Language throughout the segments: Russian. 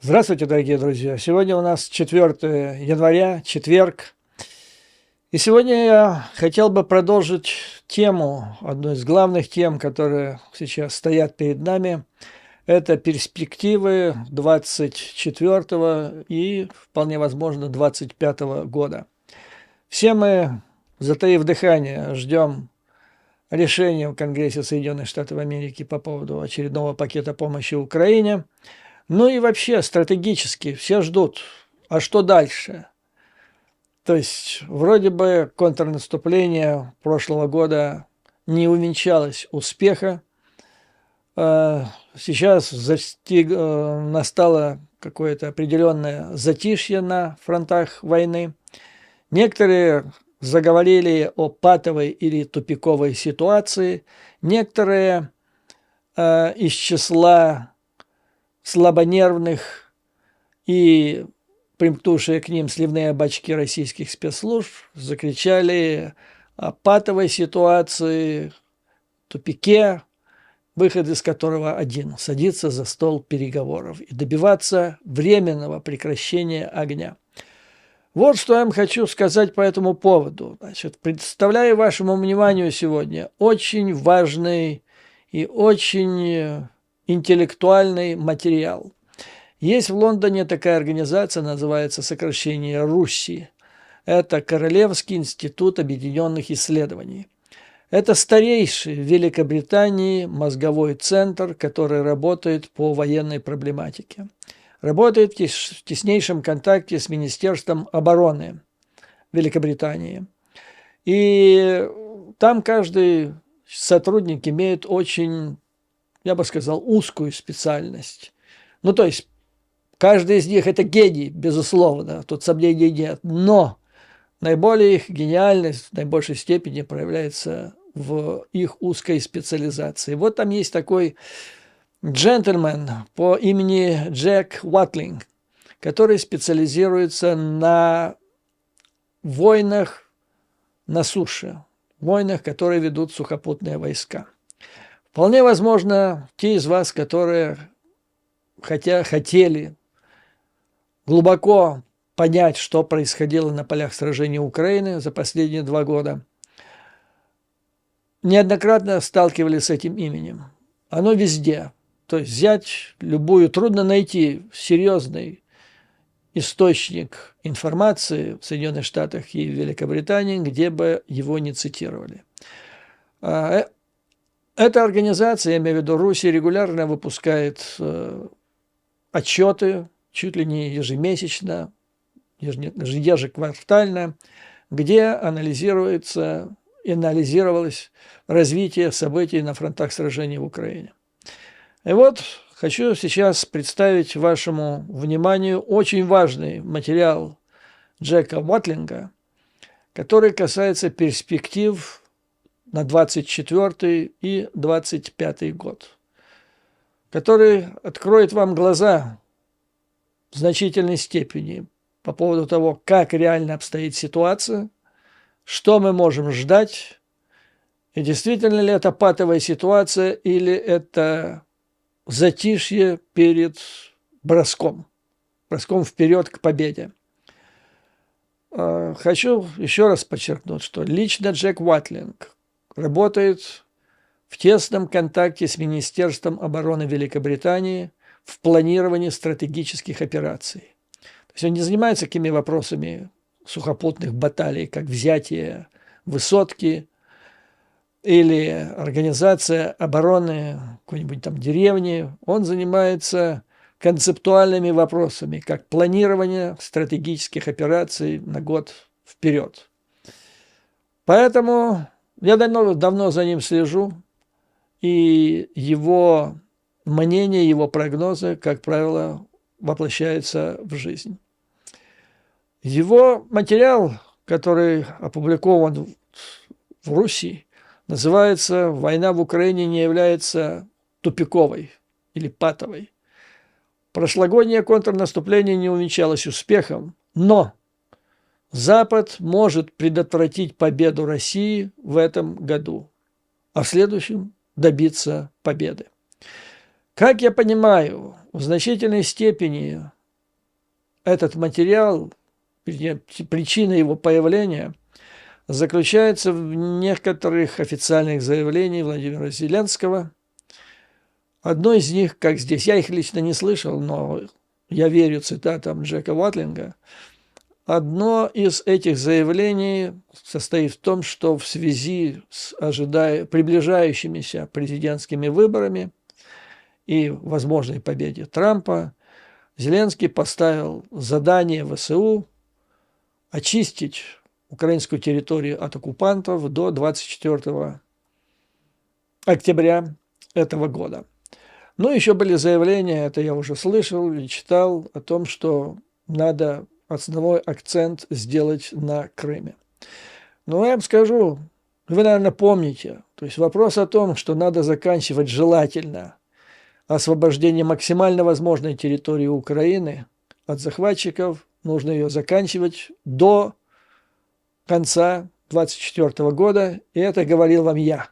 Здравствуйте, дорогие друзья! Сегодня у нас 4 января, четверг. И сегодня я хотел бы продолжить тему, одну из главных тем, которые сейчас стоят перед нами. Это перспективы 24 и, вполне возможно, 25 года. Все мы, затаив дыхание, ждем решения в Конгрессе Соединенных Штатов Америки по поводу очередного пакета помощи Украине. Ну и вообще стратегически все ждут, а что дальше? То есть вроде бы контрнаступление прошлого года не увенчалось успеха. Сейчас настало какое-то определенное затишье на фронтах войны. Некоторые заговорили о патовой или тупиковой ситуации. Некоторые из числа слабонервных и примкнувшие к ним сливные бачки российских спецслужб закричали о патовой ситуации, тупике, выход из которого один – садиться за стол переговоров и добиваться временного прекращения огня. Вот что я вам хочу сказать по этому поводу. Значит, представляю вашему вниманию сегодня очень важный и очень интеллектуальный материал. Есть в Лондоне такая организация, называется сокращение РУСИ. Это Королевский институт объединенных исследований. Это старейший в Великобритании мозговой центр, который работает по военной проблематике. Работает в теснейшем контакте с Министерством обороны Великобритании. И там каждый сотрудник имеет очень, я бы сказал, узкую специальность. Ну, то есть, каждый из них – это гений, безусловно, тут сомнений нет. Но наиболее их гениальность в наибольшей степени проявляется в их узкой специализации. Вот там есть такой джентльмен по имени Джек Уатлинг, который специализируется на войнах на суше, войнах, которые ведут сухопутные войска. Вполне возможно, те из вас, которые хотели глубоко понять, что происходило на полях сражений Украины за последние 2 года, неоднократно сталкивались с этим именем. Оно везде. То есть взять любую, трудно найти серьезный источник информации в Соединенных Штатах и в Великобритании, где бы его не цитировали. Эта организация, я имею в виду РУСИ, регулярно выпускает отчеты, чуть ли не ежемесячно, ежеквартально, где анализировалось развитие событий на фронтах сражений в Украине. И вот хочу сейчас представить вашему вниманию очень важный материал Джека Уатлинга, который касается перспектив на 24 и 25 год, который откроет вам глаза в значительной степени по поводу того, как реально обстоит ситуация, что мы можем ждать, и действительно ли это патовая ситуация или это затишье перед броском вперед к победе. Хочу еще раз подчеркнуть, что лично Джек Уатлинг работает в тесном контакте с Министерством обороны Великобритании в планировании стратегических операций. То есть он не занимается такими вопросами сухопутных баталий, как взятие высотки или организация обороны какой-нибудь там деревни. Он занимается концептуальными вопросами, как планирование стратегических операций на год вперед. Поэтому я давно за ним слежу, и его мнение, его прогнозы, как правило, воплощаются в жизнь. Его материал, который опубликован в РУСИ, называется «Война в Украине не является тупиковой или патовой». Прошлогоднее контрнаступление не увенчалось успехом, но Запад может предотвратить победу России в этом году, а в следующем добиться победы. Как я понимаю, в значительной степени этот материал, причина его появления заключается в некоторых официальных заявлениях Владимира Зеленского. Одно из них, как здесь, я их лично не слышал, но я верю цитатам Джека Ватлинга. Одно из этих заявлений состоит в том, что в связи с приближающимися президентскими выборами и возможной победе Трампа Зеленский поставил задание ВСУ очистить украинскую территорию от оккупантов до 24 октября этого года. Ну, еще были заявления, это я уже слышал и читал, о том, что надо основной акцент сделать на Крыме. Но я вам скажу, вы, наверное, помните, то есть вопрос о том, что надо заканчивать желательно освобождение максимально возможной территории Украины от захватчиков, нужно ее заканчивать до конца 2024 года, и это говорил вам я.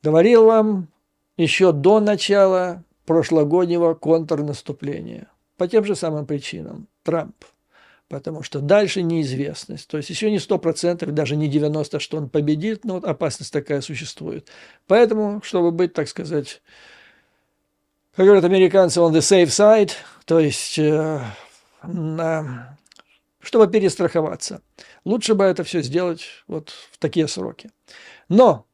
Говорил вам еще до начала прошлогоднего контрнаступления. По тем же самым причинам. Трамп. Потому что дальше неизвестность. То есть еще не 100%, даже не 90%, что он победит, но вот опасность такая существует. Поэтому, чтобы быть, так сказать, как говорят американцы, on the safe side, то есть, чтобы перестраховаться. Лучше бы это все сделать вот в такие сроки. Но,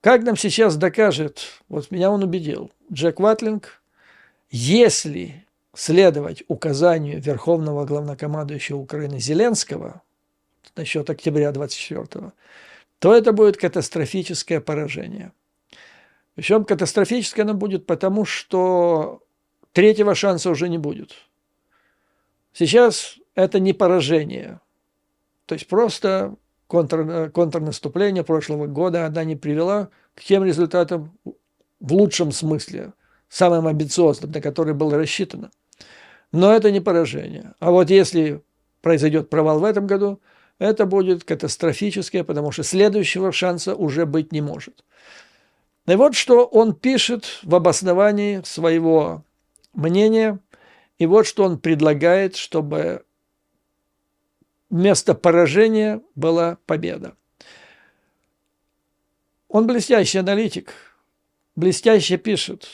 как нам сейчас докажет, вот меня он убедил, Джек Ватлинг, если следовать указанию Верховного главнокомандующего Украины Зеленского насчет октября 24-го, то это будет катастрофическое поражение. Причем катастрофическое оно будет потому, что третьего шанса уже не будет. Сейчас это не поражение. То есть просто контрнаступление прошлого года она не привела к тем результатам в лучшем смысле, самым амбициозным, на который было рассчитано. Но это не поражение. А вот если произойдет провал в этом году, это будет катастрофическое, потому что следующего шанса уже быть не может. И вот что он пишет в обосновании своего мнения, и вот что он предлагает, чтобы вместо поражения была победа. Он блестящий аналитик, блестяще пишет,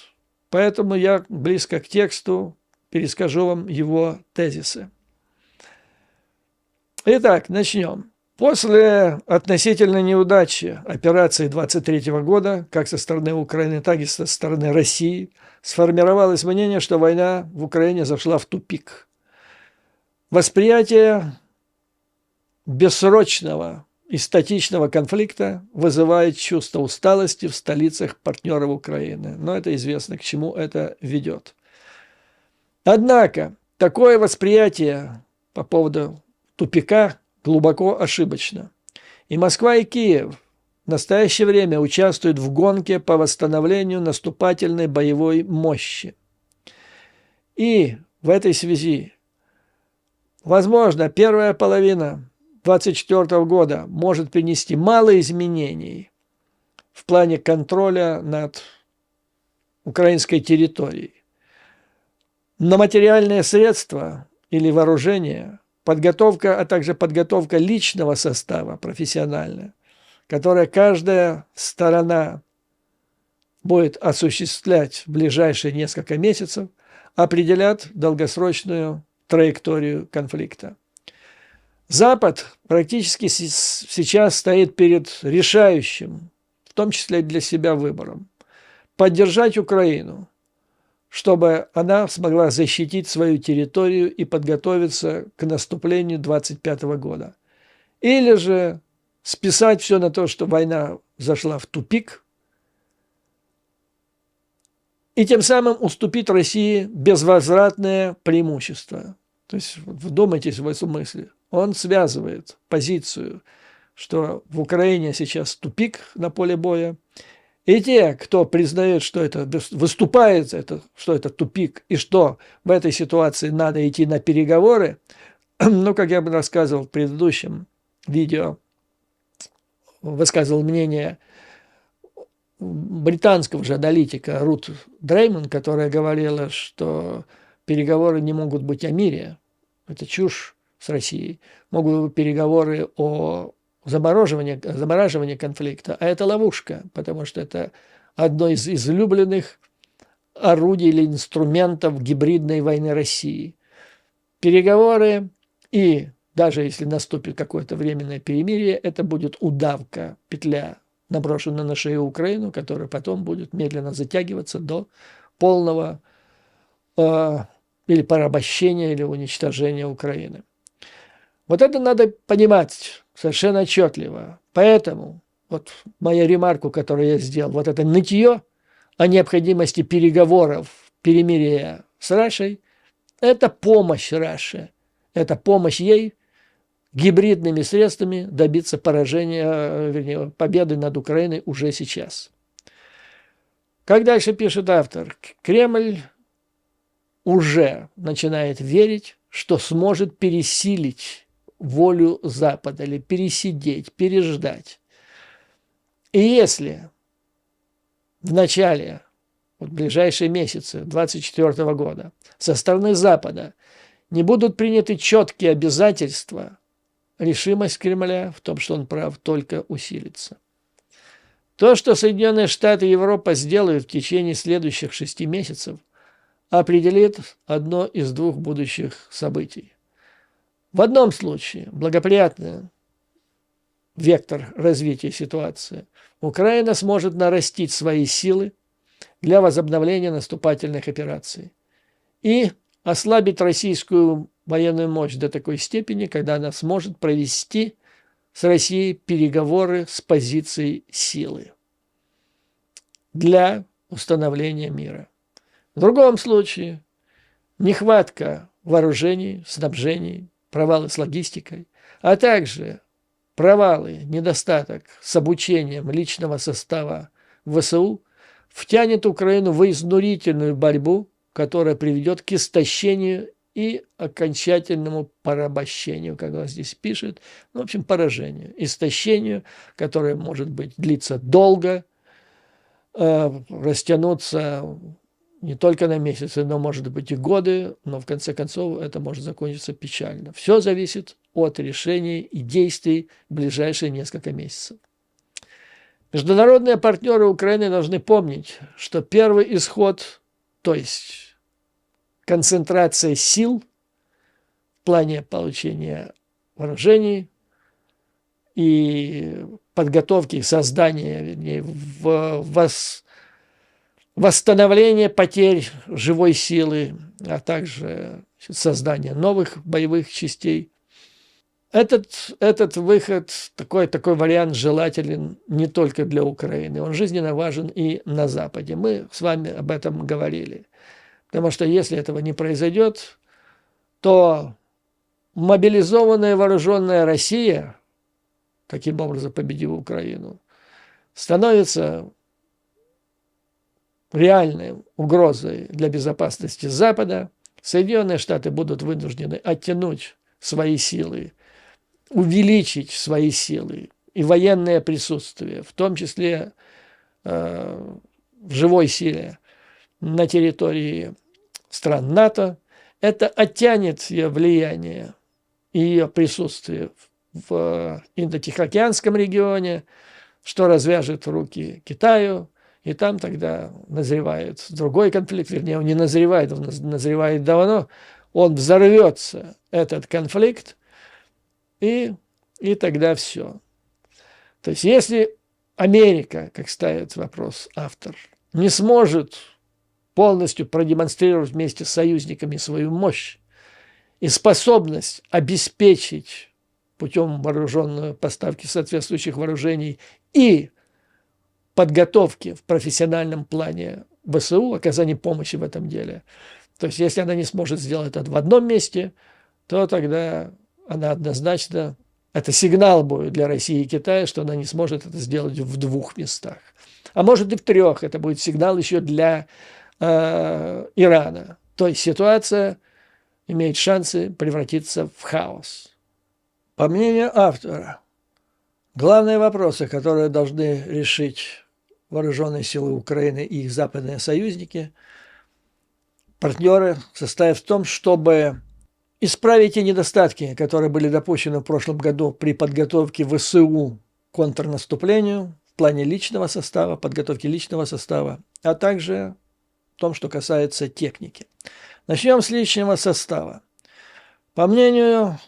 поэтому я близко к тексту перескажу вам его тезисы. Итак, начнем. После относительной неудачи операции 23 года, как со стороны Украины, так и со стороны России, сформировалось мнение, что война в Украине зашла в тупик. Восприятие бессрочного и статичного конфликта вызывает чувство усталости в столицах партнеров Украины. Но это известно, к чему это ведет. Однако, такое восприятие по поводу тупика глубоко ошибочно. И Москва, и Киев в настоящее время участвуют в гонке по восстановлению наступательной боевой мощи. И в этой связи, возможно, первая половина 2024 года может принести мало изменений в плане контроля над украинской территорией. Но материальные средства или вооружение, подготовка, а также подготовка личного состава профессиональная, которая каждая сторона будет осуществлять в ближайшие несколько месяцев, определят долгосрочную траекторию конфликта. Запад практически сейчас стоит перед решающим, в том числе и для себя, выбором. Поддержать Украину, чтобы она смогла защитить свою территорию и подготовиться к наступлению 2025 года. Или же списать все на то, что война зашла в тупик, и тем самым уступить России безвозвратное преимущество. То есть вдумайтесь в эту мысль. Он связывает позицию, что в Украине сейчас тупик на поле боя, и те, кто признает, что это выступает, что это тупик, и что в этой ситуации надо идти на переговоры, ну, как я бы рассказывал в предыдущем видео, высказывал мнение британского же аналитика Рут Дреймон, которая говорила, что переговоры не могут быть о мире. Это чушь с Россией. Могут быть переговоры о замораживании конфликта, а это ловушка, потому что это одно из излюбленных орудий или инструментов гибридной войны России. Переговоры и даже если наступит какое-то временное перемирие, это будет удавка, петля, наброшенная на шею Украину, которая потом будет медленно затягиваться до полного или порабощения, или уничтожения Украины. Вот это надо понимать совершенно отчетливо. Поэтому вот моя ремарку, которую я сделал, вот это нытье о необходимости переговоров, перемирия с Рашей, это помощь Раше, это помощь ей гибридными средствами добиться поражения, вернее, победы над Украиной уже сейчас. Как дальше пишет автор? Кремль уже начинает верить, что сможет пересилить волю Запада или пересидеть, переждать. И если в начале, в ближайшие месяцы 2024 года со стороны Запада не будут приняты четкие обязательства, решимость Кремля в том, что он прав, только усилится. То, что Соединенные Штаты и Европа сделают в течение следующих 6 месяцев, определит одно из двух будущих событий. В одном случае благоприятный вектор развития ситуации. Украина сможет нарастить свои силы для возобновления наступательных операций и ослабить российскую военную мощь до такой степени, когда она сможет провести с Россией переговоры с позицией силы для установления мира. В другом случае нехватка вооружений, снабжений, провалы с логистикой, а также провалы, недостаток с обучением личного состава ВСУ втянет Украину в изнурительную борьбу, которая приведет к истощению и окончательному порабощению, как он здесь пишет, в общем, поражению, истощению, которое может быть длиться долго, растянуться не только на месяцы, но, может быть, и годы, но, в конце концов, это может закончиться печально. Все зависит от решений и действий в ближайшие несколько месяцев. Международные партнеры Украины должны помнить, что первый исход, то есть концентрация сил в плане получения вооружений и подготовки, создания, вернее, восстановления потерь живой силы, а также создания новых боевых частей. Этот выход, такой вариант желателен не только для Украины, он жизненно важен и на Западе. Мы с вами об этом говорили. Потому что если этого не произойдет, то мобилизованная вооруженная Россия, каким образом победив Украину, становится реальной угрозой для безопасности Запада. Соединенные Штаты будут вынуждены оттянуть свои силы, увеличить свои силы и военное присутствие, в том числе в живой силе на территории стран НАТО. Это оттянет ее влияние и ее присутствие в Индо-Тихоокеанском регионе, что развяжет руки Китаю, и там тогда назревает другой конфликт, вернее, он не назревает, он назревает давно, он взорвется, этот конфликт, и тогда все. То есть, если Америка, как ставит вопрос автор, не сможет полностью продемонстрировать вместе с союзниками свою мощь и способность обеспечить путем вооруженной поставки соответствующих вооружений и подготовки в профессиональном плане ВСУ, оказания помощи в этом деле. То есть, если она не сможет сделать это в одном месте, то тогда она однозначно, это сигнал будет для России и Китая, что она не сможет это сделать в 2 местах. А может и в 3. Это будет сигнал еще для Ирана. То есть, ситуация имеет шансы превратиться в хаос. По мнению автора, главные вопросы, которые должны решить вооруженные силы Украины и их западные союзники, партнеры состоят в том, чтобы исправить те недостатки, которые были допущены в прошлом году при подготовке ВСУ к контрнаступлению в плане личного состава, подготовки личного состава, а также в том, что касается техники. Начнем с личного состава. По мнению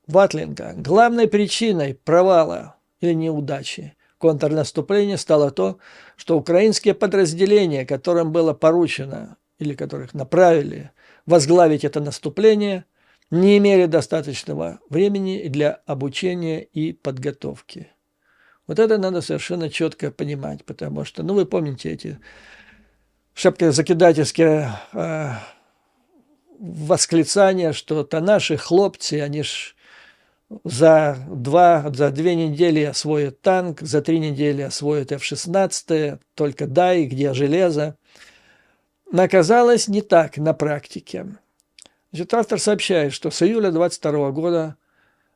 Ватлинга, главной причиной провала или неудачи контрнаступления стало то, что украинские подразделения, которым было поручено или которых направили возглавить это наступление, не имели достаточного времени для обучения и подготовки. Вот это надо совершенно четко понимать, потому что, вы помните эти шапкозакидательские восклицания, что то наши хлопцы, они ж за 2 недели освоят танк, за 3 недели освоят F-16, только дай, где железо. Оказалось не так на практике. Значит, автор сообщает, что с июля 2022 года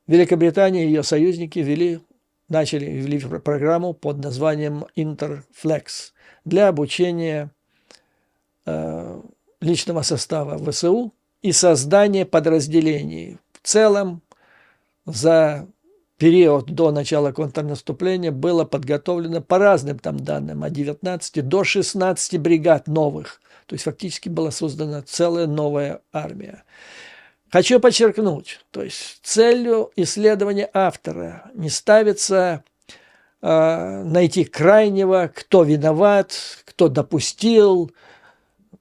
Великобритания и ее союзники ввели программу под названием Interflex для обучения личного состава ВСУ и создания подразделений. В целом, за период до начала контрнаступления было подготовлено по разным данным от 19 до 16 бригад новых. То есть фактически была создана целая новая армия. Хочу подчеркнуть, то есть целью исследования автора не ставится найти крайнего, кто виноват, кто допустил,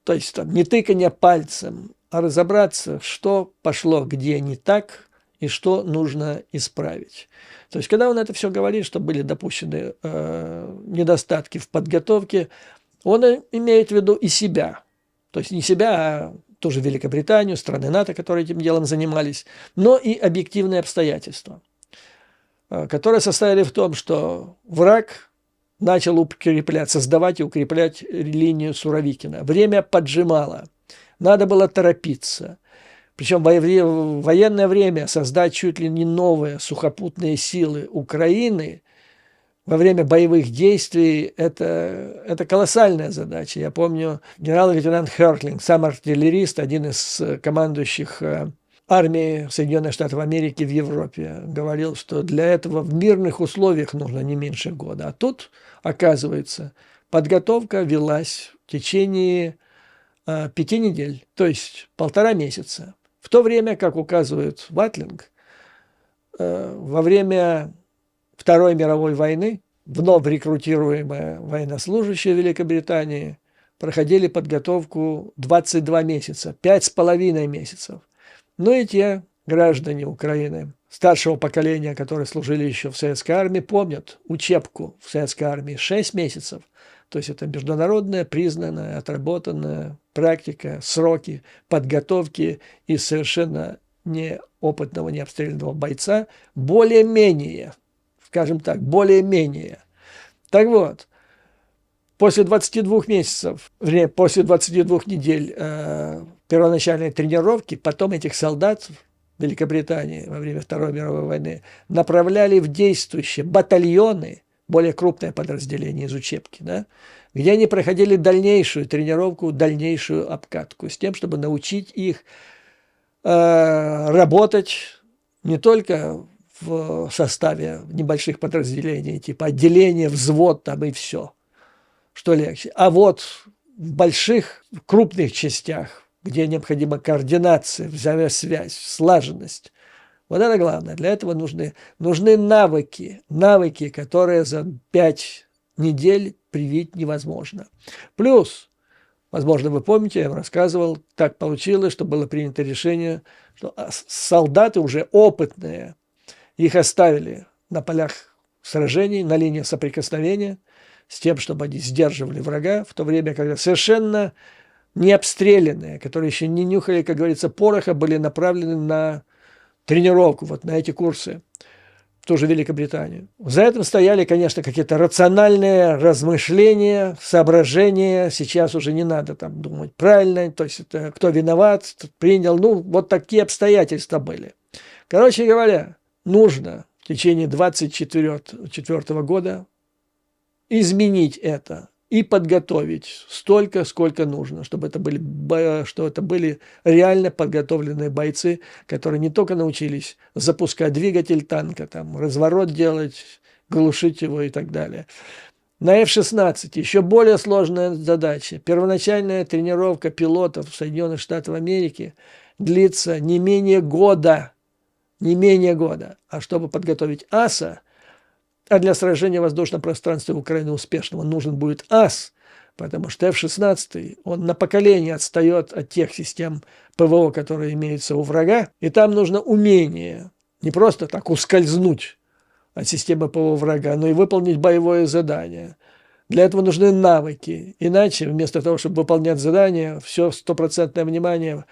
то есть не тыканье пальцем, а разобраться, что пошло где не так и что нужно исправить. То есть когда он это все говорит, что были допущены недостатки в подготовке, он имеет в виду и себя. То есть не себя, а тоже Великобританию, страны НАТО, которые этим делом занимались, но и объективные обстоятельства, которые состояли в том, что враг начал укреплять, создавать и укреплять линию Суровикина. Время поджимало, надо было торопиться. Причем в военное время создать чуть ли не новые сухопутные силы Украины во время боевых действий – это колоссальная задача. Я помню, генерал-лейтенант Хертлинг, сам артиллерист, один из командующих армией Соединенных Штатов Америки в Европе, говорил, что для этого в мирных условиях нужно не меньше года. А тут, оказывается, подготовка велась в течение 5 недель, то есть 1,5 месяца. В то время, как указывает Ватлинг, во время Второй мировой войны вновь рекрутируемые военнослужащие Великобритании проходили подготовку 22 месяца, 5,5 месяцев. Ну и те граждане Украины старшего поколения, которые служили еще в советской армии, помнят учебку в советской армии 6 месяцев. То есть это международная, признанная, отработанная практика, сроки подготовки и совершенно неопытного, необстрелянного бойца более-менее, скажем так, более-менее. Так вот, после 22 месяцев, после 22 недель первоначальной тренировки, потом этих солдат в Великобритании во время Второй мировой войны направляли в действующие батальоны, более крупное подразделение из учебки, да, где они проходили дальнейшую тренировку, дальнейшую обкатку, с тем, чтобы научить их работать не только в составе небольших подразделений, типа отделение, взвод там и все, что легче. А вот в больших, крупных частях, где необходима координация, взаимосвязь, слаженность, вот это главное. Для этого нужны навыки, которые за 5 недель привить невозможно. Плюс, возможно, вы помните, я вам рассказывал, так получилось, что было принято решение, что солдаты уже опытные, их оставили на полях сражений, на линии соприкосновения, с тем, чтобы они сдерживали врага, в то время, когда совершенно необстрелянные, которые еще не нюхали, как говорится, пороха, были направлены на тренировку, вот на эти курсы, в ту же Великобританию. За этим стояли, конечно, какие-то рациональные размышления, соображения. Сейчас уже не надо там думать правильно, то есть это кто виноват, принял, вот такие обстоятельства были. Короче говоря, нужно в течение 2024 года изменить это и подготовить столько, сколько нужно, чтобы это были реально подготовленные бойцы, которые не только научились запускать двигатель танка, там, разворот делать, глушить его и так далее. На F-16 еще более сложная задача. Первоначальная тренировка пилотов Соединенных Штатов Америки длится не менее года. Не менее года. А чтобы подготовить аса, а для сражения в воздушном пространстве Украины успешного нужен будет ас, потому что F-16, он на поколение отстает от тех систем ПВО, которые имеются у врага, и там нужно умение не просто так ускользнуть от системы ПВО врага, но и выполнить боевое задание. Для этого нужны навыки. Иначе, вместо того, чтобы выполнять задание, все стопроцентное внимание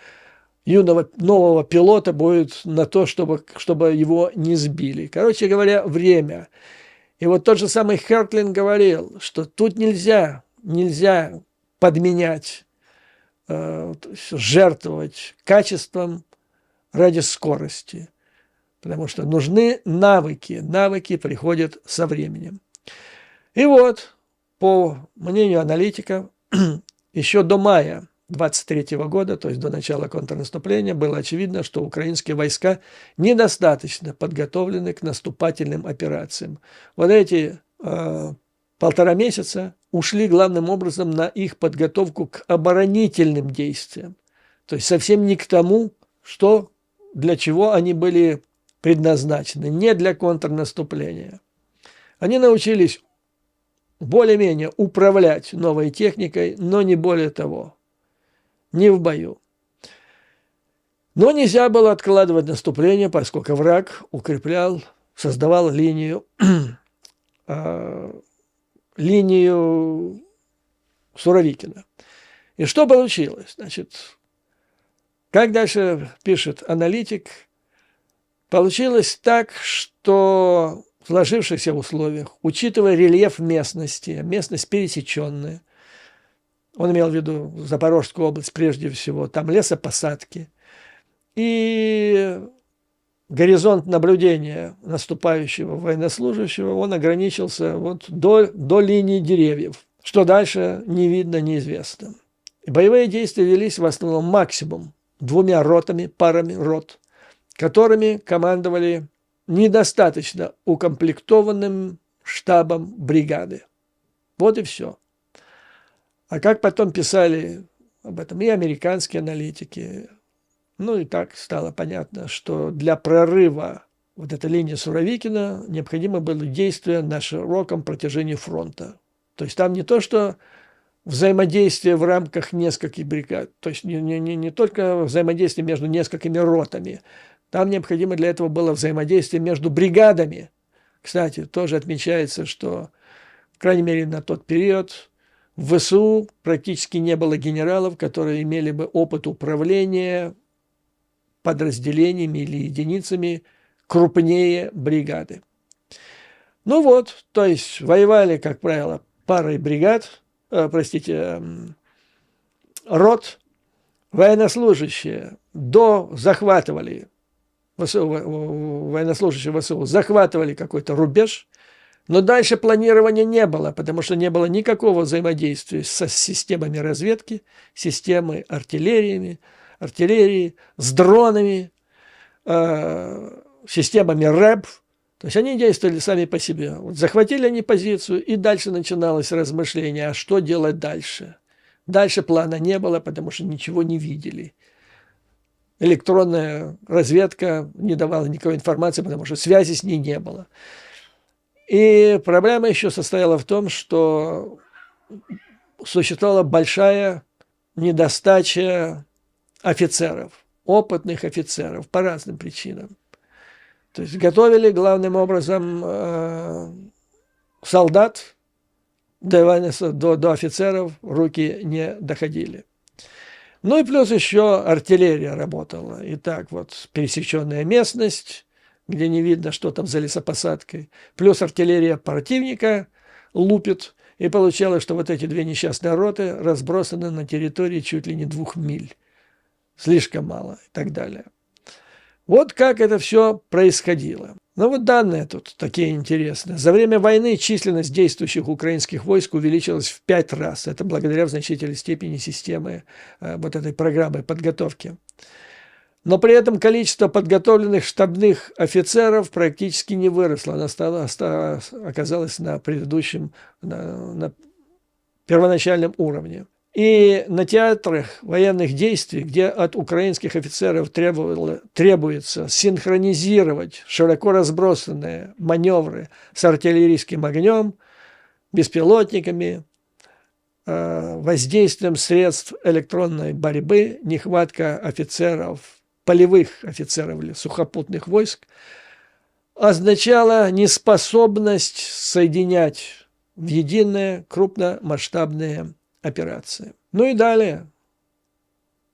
юного нового пилота будет на то, чтобы его не сбили. Короче говоря, время. И вот тот же самый Хертлин говорил, что тут нельзя подменять, жертвовать качеством ради скорости. Потому что нужны навыки. Навыки приходят со временем. И вот, по мнению аналитиков, еще до мая 23 года, то есть до начала контрнаступления, было очевидно, что украинские войска недостаточно подготовлены к наступательным операциям. Вот эти 1,5 месяца ушли главным образом на их подготовку к оборонительным действиям. То есть совсем не к тому, для чего они были предназначены, не для контрнаступления. Они научились более-менее управлять новой техникой, но не более того, не в бою. Но нельзя было откладывать наступление, поскольку враг создавал линию Суровикина. И что получилось? Значит, как дальше пишет аналитик, получилось так, что в сложившихся условиях, учитывая рельеф местности, местность пересеченная, он имел в виду Запорожскую область прежде всего, там лесопосадки, и горизонт наблюдения наступающего военнослужащего, он ограничился вот до линии деревьев. Что дальше, не видно, неизвестно. И боевые действия велись в основном максимум 2 ротами, парами рот, которыми командовали недостаточно укомплектованным штабом бригады. Вот и все. А как потом писали об этом и американские аналитики, ну и так стало понятно, что для прорыва вот этой линии Суровикина необходимо было действие на широком протяжении фронта. То есть там не то, что взаимодействие в рамках нескольких бригад, то есть не только взаимодействие между несколькими ротами, там необходимо для этого было взаимодействие между бригадами. Кстати, тоже отмечается, что, в крайней мере, на тот период в ВСУ практически не было генералов, которые имели бы опыт управления подразделениями или единицами крупнее бригады. Ну вот, то есть воевали, как правило, парой бригад, рот, военнослужащие захватывали военнослужащие ВСУ захватывали какой-то рубеж, но дальше планирования не было, потому что не было никакого взаимодействия со системами разведки, системой артиллерии, с дронами, системами РЭБ. То есть они действовали сами по себе. Вот захватили они позицию, и дальше начиналось размышление, а что делать дальше. Дальше плана не было, потому что ничего не видели. Электронная разведка не давала никакой информации, потому что связи с ней не было. И проблема еще состояла в том, что существовала большая недостача офицеров, опытных офицеров по разным причинам. То есть готовили главным образом солдат, до офицеров руки не доходили. Ну и плюс еще артиллерия работала. Итак, вот пересеченная местность, где не видно, что там за лесопосадкой. Плюс артиллерия противника лупит. И получалось, что вот эти 2 несчастные роты разбросаны на территории чуть ли не 2 миль. Слишком мало и так далее. Вот как это все происходило. Ну вот данные тут такие интересные. За время войны численность действующих украинских войск увеличилась в 5 раз. Это благодаря в значительной степени системы вот этой программы подготовки. Но при этом количество подготовленных штабных офицеров практически не выросло. Оно оказалось на предыдущем, на первоначальном уровне. И на театрах военных действий, где от украинских офицеров требуется синхронизировать широко разбросанные маневры с артиллерийским огнем, беспилотниками, воздействием средств электронной борьбы, нехватка офицеров, полевых офицеров или сухопутных войск, означала неспособность соединять в единые крупномасштабные операции. Ну и далее,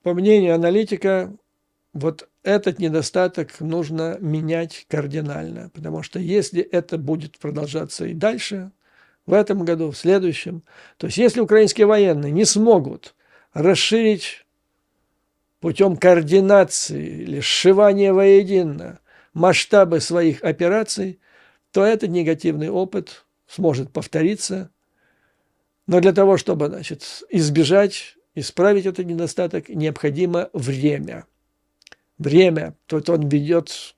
по мнению аналитика, вот этот недостаток нужно менять кардинально, потому что если это будет продолжаться и дальше, в этом году, в следующем, то есть если украинские военные не смогут расширить путем координации или сшивания воедино масштабы своих операций, то этот негативный опыт сможет повториться. Но для того, чтобы, избежать, исправить этот недостаток, необходимо время. Время, тут он ведет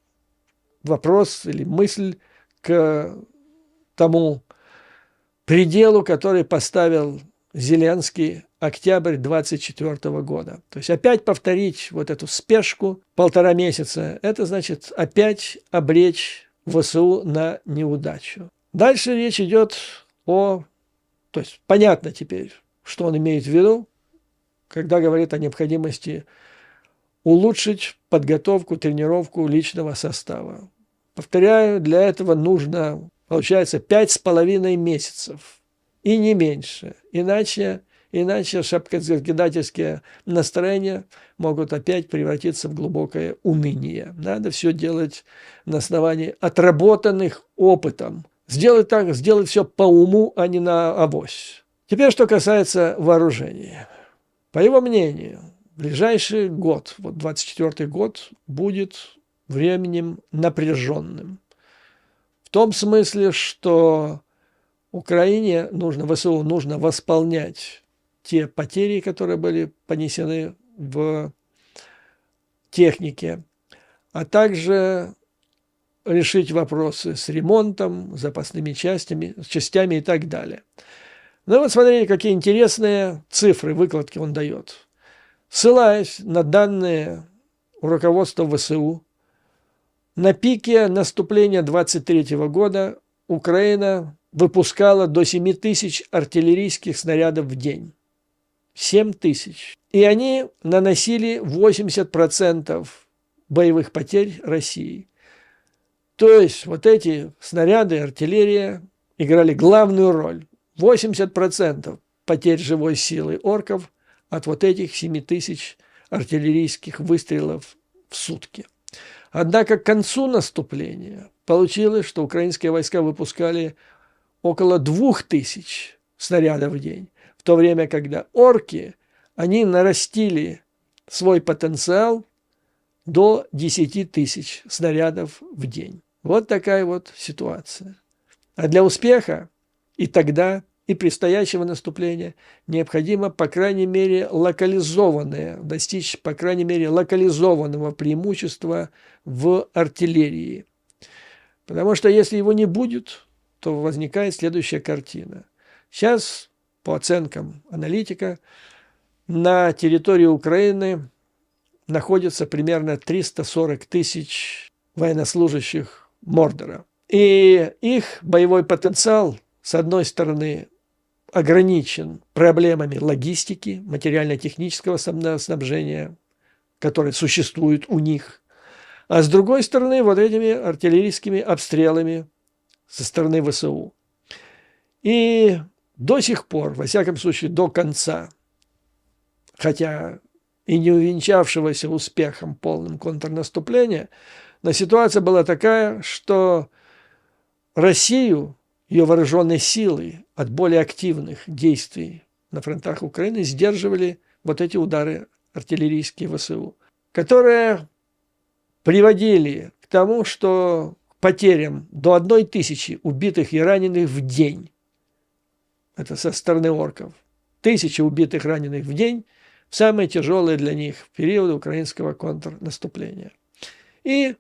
вопрос или мысль к тому пределу, который поставил Зеленский октябрь 2024 года. То есть опять повторить вот эту спешку 1,5 месяца, это значит опять обречь ВСУ на неудачу. Дальше речь идет о... То есть понятно теперь, что он имеет в виду, когда говорит о необходимости улучшить подготовку, тренировку личного состава. Повторяю, для этого нужно, получается, 5,5 месяцев и не меньше. Иначе шапкозакидательские настроения могут опять превратиться в глубокое уныние. Надо все делать на основании отработанных опытом. Сделать все по уму, а не на авось. Теперь, что касается вооружений. По его мнению, ближайший год, вот 24-й год, будет временем напряженным. В том смысле, что Украине ВСУ нужно восполнять те потери, которые были понесены в технике, а также решить вопросы с ремонтом, запасными частями и так далее. Ну вот смотрите, какие интересные цифры, выкладки он дает. Ссылаясь на данные руководства ВСУ, на пике наступления 23 года Украина выпускала до 7 тысяч артиллерийских снарядов в день. 7 тысяч. И они наносили 80% боевых потерь России. То есть вот эти снаряды, артиллерия играли главную роль. 80% потерь живой силы орков от вот этих 7 тысяч артиллерийских выстрелов в сутки. Однако к концу наступления получилось, что украинские войска выпускали около 2000 снарядов в день. В то время, когда орки, они нарастили свой потенциал до 10 тысяч снарядов в день. Вот такая вот ситуация. А для успеха и тогда, и предстоящего наступления необходимо, по крайней мере, достичь, по крайней мере, локализованного преимущества в артиллерии. Потому что если его не будет, то возникает следующая картина. Сейчас, по оценкам аналитика, на территории Украины находится примерно 340 тысяч военнослужащих Мордора. И их боевой потенциал, с одной стороны, ограничен проблемами логистики, материально-технического снабжения, которые существуют у них, а с другой стороны, вот этими артиллерийскими обстрелами со стороны ВСУ. И до сих пор, во всяком случае до конца, хотя и не увенчавшегося успехом полным контрнаступления, но ситуация была такая, что Россию, ее вооруженные силы от более активных действий на фронтах Украины сдерживали вот эти удары артиллерийские ВСУ, которые приводили к тому, что потерям до 1000 убитых и раненых в день. Это со стороны орков. 1000 убитых и раненых в день в самые тяжелые для них периоды украинского контрнаступления. И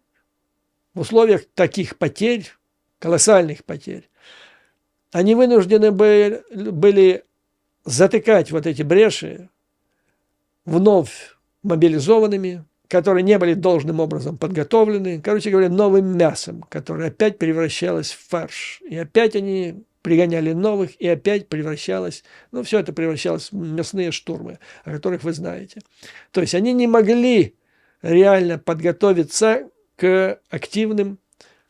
в условиях таких потерь, колоссальных потерь, они вынуждены были затыкать вот эти бреши вновь мобилизованными, которые не были должным образом подготовлены, короче говоря, новым мясом, которое опять превращалось в фарш. И опять они пригоняли новых, и опять превращалось, все это превращалось в мясные штурмы, о которых вы знаете. То есть они не могли реально подготовиться к активным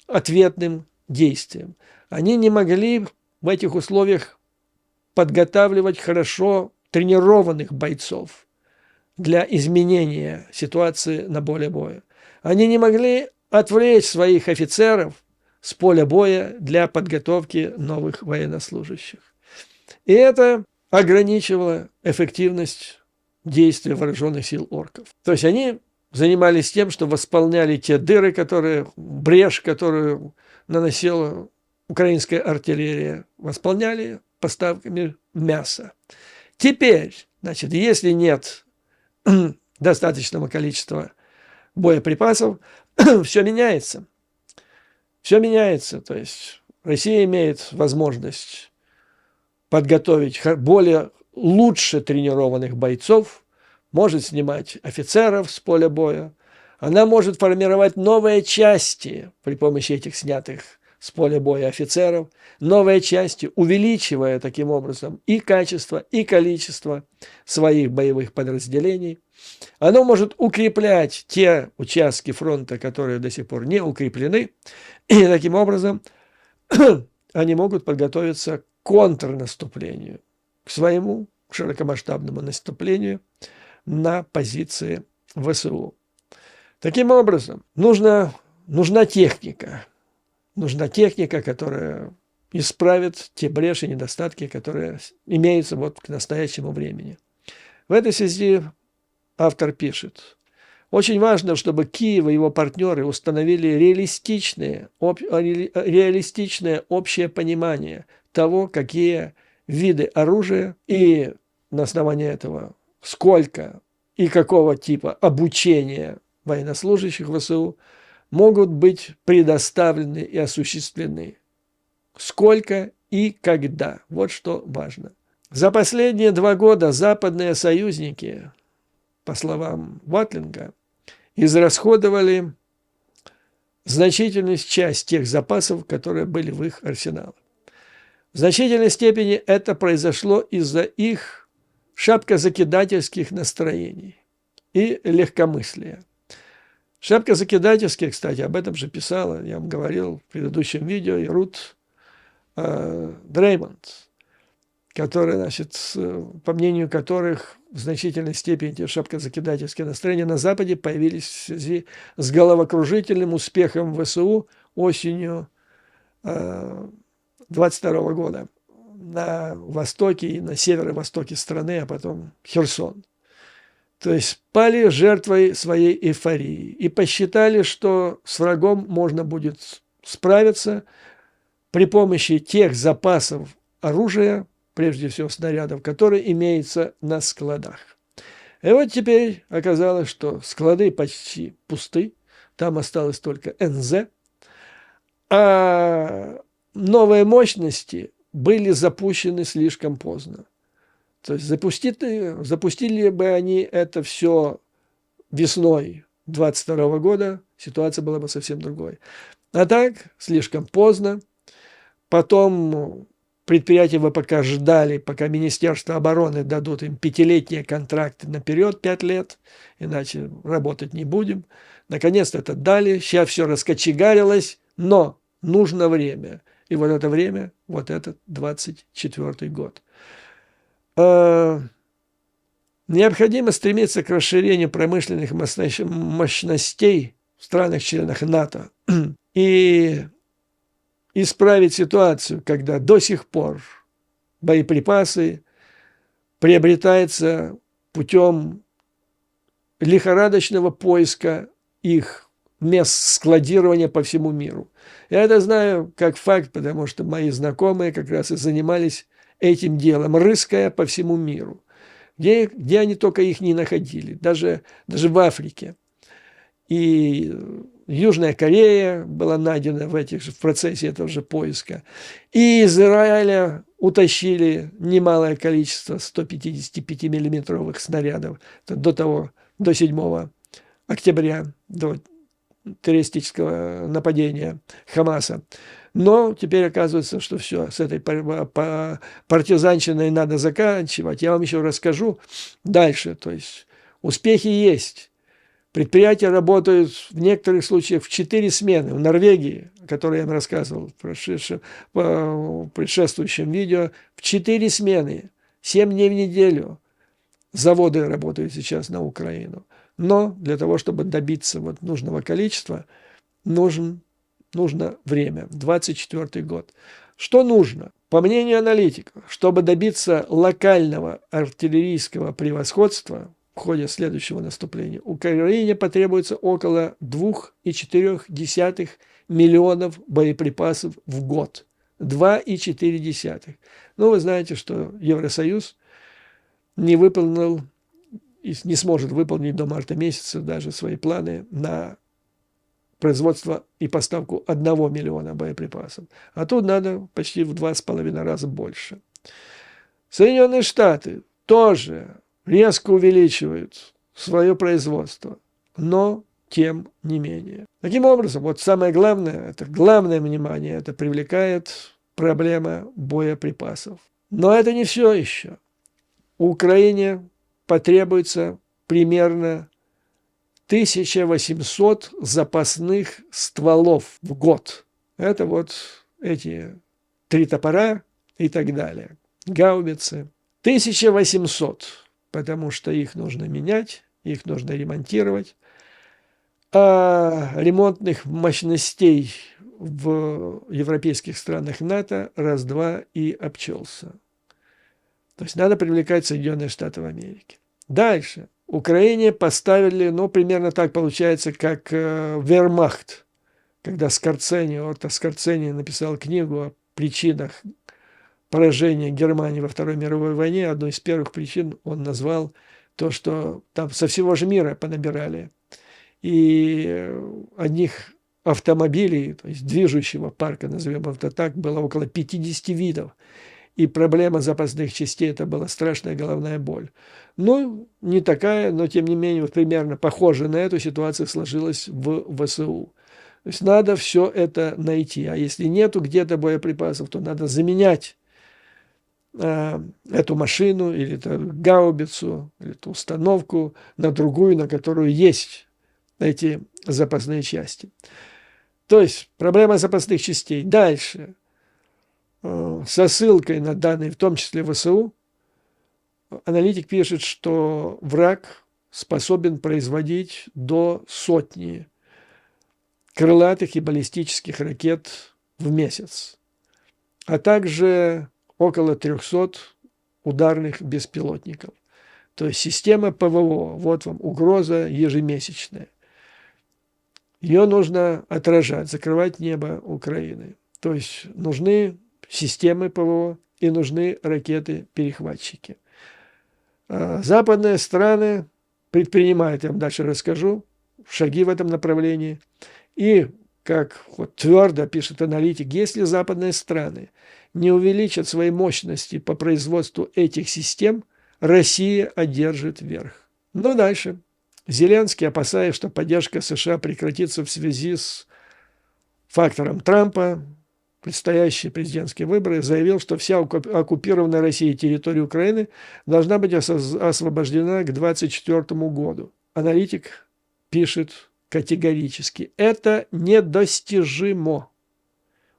ответным действиям. Они не могли в этих условиях подготавливать хорошо тренированных бойцов для изменения ситуации на поле боя. Они не могли отвлечь своих офицеров с поля боя для подготовки новых военнослужащих. И это ограничивало эффективность действия вооруженных сил орков. То есть они занимались тем, что восполняли те дыры, брешь, которую наносила украинская артиллерия, восполняли поставками мяса. Теперь, значит, если нет достаточного количества боеприпасов, все меняется. Все меняется. То есть Россия имеет возможность подготовить лучше тренированных бойцов, может снимать офицеров с поля боя. Она может формировать новые части при помощи этих снятых с поля боя офицеров, новые части, увеличивая таким образом и качество, и количество своих боевых подразделений. Оно может укреплять те участки фронта, которые до сих пор не укреплены, и таким образом они могут подготовиться к контрнаступлению, к своему широкомасштабному наступлению на позиции ВСУ. Таким образом, нужна техника. Нужна техника, которая исправит те бреши, недостатки, которые имеются к настоящему времени. В этой связи автор пишет: очень важно, чтобы Киев и его партнеры установили реалистичное общее понимание того, какие виды оружия и на основании этого сколько и какого типа обучения военнослужащих ВСУ могут быть предоставлены и осуществлены. Сколько и когда. Вот что важно. За последние 2 года западные союзники, по словам Ватлинга, израсходовали значительную часть тех запасов, которые были в их арсеналах. В значительной степени это произошло из-за их шапкозакидательских настроений и легкомыслия. Шапкозакидательские, кстати, об этом же писала, я вам говорил в предыдущем видео, и Рут Дреймонд, которые, значит, по мнению которых в значительной степени эти шапкозакидательские настроения на Западе появились в связи с головокружительным успехом ВСУ осенью 22 года на востоке и на северо-востоке страны, а потом Херсон. То есть пали жертвой своей эйфории и посчитали, что с врагом можно будет справиться при помощи тех запасов оружия, прежде всего снарядов, которые имеются на складах. И вот теперь оказалось, что склады почти пусты, там осталось только НЗ, а новые мощности были запущены слишком поздно. То есть запустили бы они это все весной 22 года, ситуация была бы совсем другой. А так, слишком поздно. Потом предприятия ВПК ждали, пока Министерство обороны дадут им 5-летние контракты наперед, 5 лет, иначе работать не будем. Наконец-то это дали, сейчас все раскочегарилось, но нужно время. И вот это время, вот этот 24 год. Необходимо стремиться к расширению промышленных мощностей в странах-членах НАТО и исправить ситуацию, когда до сих пор боеприпасы приобретаются путем лихорадочного поиска их мест складирования по всему миру. Я это знаю как факт, потому что мои знакомые как раз и занимались этим делом, рыская по всему миру. Где они только их не находили, даже в Африке. И Южная Корея была найдена в процессе этого же поиска. И из Израиля утащили немалое количество 155-миллиметровых снарядов до 7 октября, до террористического нападения Хамаса. Но теперь оказывается, что все, с этой партизанщиной надо заканчивать. Я вам еще расскажу дальше. То есть успехи есть. Предприятия работают в некоторых случаях в 4 смены. В Норвегии, о которой я вам рассказывал в предшествующем видео, в 4 смены, 7 дней в неделю. Заводы работают сейчас на Украину. Но для того, чтобы добиться нужного количества, нужно время, 24 год. Что нужно? По мнению аналитиков, чтобы добиться локального артиллерийского превосходства в ходе следующего наступления, Украине потребуется около 2,4 миллионов боеприпасов в год. 2,4. Ну, вы знаете, что Евросоюз не выполнил и не сможет выполнить до марта месяца даже свои планы на производство и поставку 1 миллиона боеприпасов. А тут надо почти в 2,5 раза больше. Соединенные Штаты тоже резко увеличивают свое производство, но тем не менее. Таким образом, вот самое главное, главное внимание, это привлекает проблема боеприпасов. Но это не все еще. Украине потребуется примерно 1800 запасных стволов в год. Это вот эти 3 топора и так далее. Гаубицы. 1800, потому что их нужно менять, их нужно ремонтировать. А ремонтных мощностей в европейских странах НАТО раз-два и обчелся. То есть надо привлекать Соединенные Штаты Америки. Дальше. Украине поставили, примерно так получается, как вермахт, когда Скорцени написал книгу о причинах поражения Германии во Второй мировой войне. Одной из первых причин он назвал то, что там со всего же мира понабирали. И одних автомобилей, то есть движущего парка, назовем это так, было около 50 видов. И проблема запасных частей – это была страшная головная боль. Не такая, но тем не менее примерно похожая на эту ситуацию сложилась в ВСУ. То есть надо все это найти. А если нету где-то боеприпасов, то надо заменять эту машину или эту гаубицу, или эту установку на другую, на которую есть эти запасные части. То есть проблема запасных частей. Дальше. Со ссылкой на данные, в том числе ВСУ, аналитик пишет, что враг способен производить до 100 крылатых и баллистических ракет в месяц, а также около 300 ударных беспилотников. То есть система ПВО, вот вам угроза ежемесячная. Ее нужно отражать, закрывать небо Украины. То есть нужны системы ПВО и нужны ракеты-перехватчики. Западные страны предпринимают, я вам дальше расскажу, шаги в этом направлении. И, как твердо пишет аналитик, если западные страны не увеличат свои мощности по производству этих систем, Россия одержит верх. Дальше. Зеленский, опасаясь, что поддержка США прекратится в связи с фактором Трампа, предстоящие президентские выборы, заявил, что вся оккупированная Россией территория Украины должна быть освобождена к 2024 году. Аналитик пишет категорически: это недостижимо,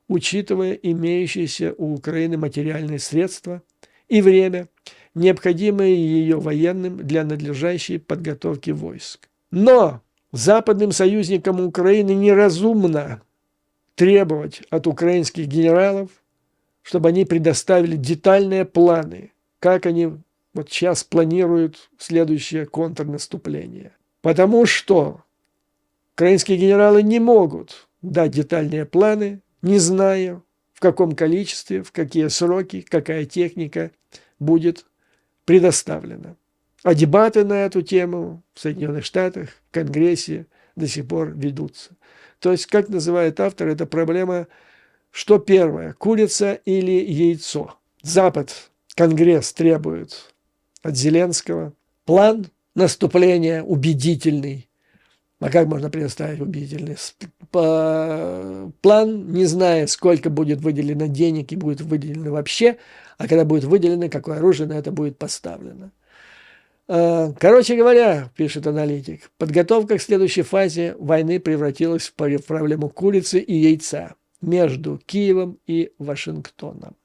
учитывая имеющиеся у Украины материальные средства и время, необходимые ее военным для надлежащей подготовки войск. Но западным союзникам Украины неразумно требовать от украинских генералов, чтобы они предоставили детальные планы, как они сейчас планируют следующее контрнаступление. Потому что Украинские генералы не могут дать детальные планы, не зная, в каком количестве, в какие сроки, какая техника будет предоставлена. А дебаты на эту тему в Соединенных Штатах, в Конгрессе до сих пор ведутся. То есть, как называет автор, это проблема, что первое, курица или яйцо. Запад, Конгресс требует от Зеленского план наступления убедительный. А как можно предоставить убедительный план, не зная, сколько будет выделено денег и будет выделено вообще, а когда будет выделено, какое оружие на это будет поставлено. Короче говоря, пишет аналитик, подготовка к следующей фазе войны превратилась в проблему курицы и яйца между Киевом и Вашингтоном.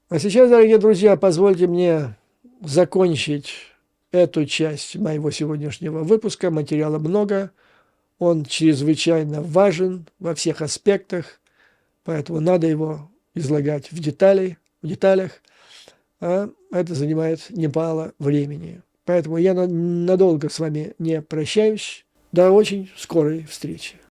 А сейчас, дорогие друзья, позвольте мне закончить эту часть моего сегодняшнего выпуска. Материала много, он чрезвычайно важен во всех аспектах, поэтому надо его излагать в деталях, а это занимает немало времени. Поэтому я надолго с вами не прощаюсь. До очень скорой встречи.